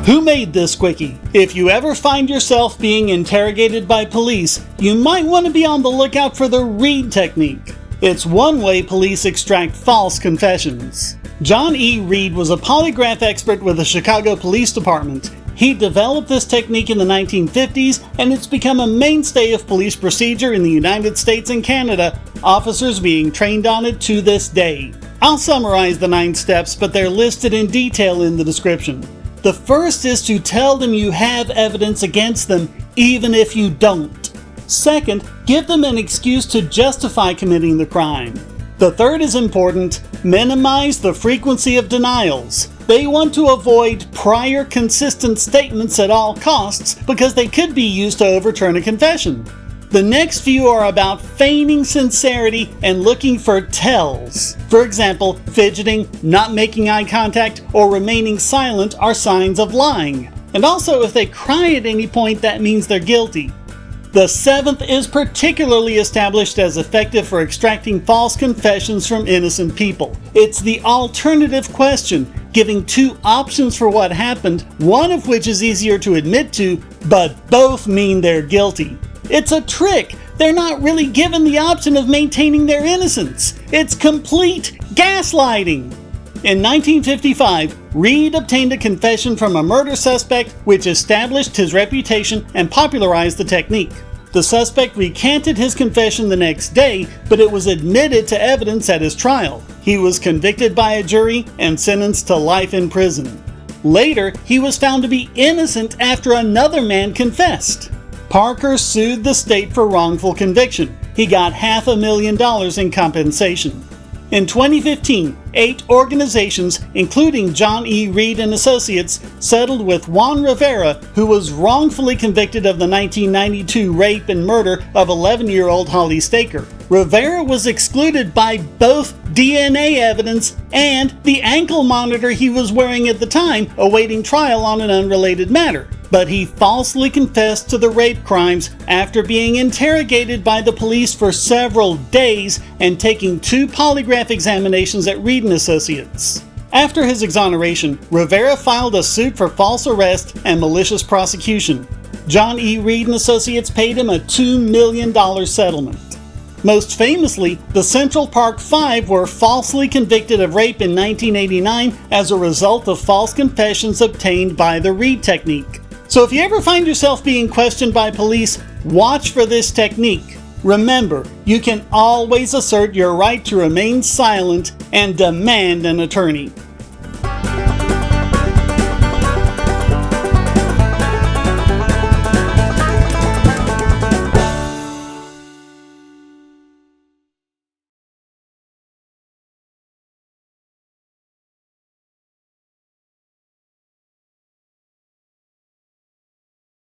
Who made this quickie? If you ever find yourself being interrogated by police, you might want to be on the lookout for the Reid Technique. It's one way police extract false confessions. John E. Reid was a polygraph expert with the Chicago Police Department. He developed this technique in the 1950s, and it's become a mainstay of police procedure in the United States and Canada, officers being trained on it to this day. I'll summarize the 9 steps, but they're listed in detail in the description. The first is to tell them you have evidence against them, even if you don't. Second, give them an excuse to justify committing the crime. The third is important: minimize the frequency of denials. They want to avoid prior consistent statements at all costs because they could be used to overturn a confession. The next few are about feigning sincerity and looking for tells. For example, fidgeting, not making eye contact, or remaining silent are signs of lying. And also, if they cry at any point, that means they're guilty. The 7th is particularly established as effective for extracting false confessions from innocent people. It's the alternative question, giving 2 options for what happened, one of which is easier to admit to, but both mean they're guilty. It's a trick. They're not really given the option of maintaining their innocence. It's complete gaslighting. In 1955, Reid obtained a confession from a murder suspect, which established his reputation and popularized the technique. The suspect recanted his confession the next day, but it was admitted to evidence at his trial. He was convicted by a jury and sentenced to life in prison. Later, he was found to be innocent after another man confessed. Parker sued the state for wrongful conviction. He got $500,000 in compensation. In 2015, 8 organizations, including John E. Reid and Associates, settled with Juan Rivera, who was wrongfully convicted of the 1992 rape and murder of 11-year-old Holly Staker. Rivera was excluded by both DNA evidence and the ankle monitor he was wearing at the time, awaiting trial on an unrelated matter. But he falsely confessed to the rape crimes after being interrogated by the police for several days and taking 2 polygraph examinations at Reid and Associates. After his exoneration, Rivera filed a suit for false arrest and malicious prosecution. John E. Reid and Associates paid him a $2 million settlement. Most famously, the Central Park Five were falsely convicted of rape in 1989 as a result of false confessions obtained by the Reid Technique. So if you ever find yourself being questioned by police, watch for this technique. Remember, you can always assert your right to remain silent and demand an attorney.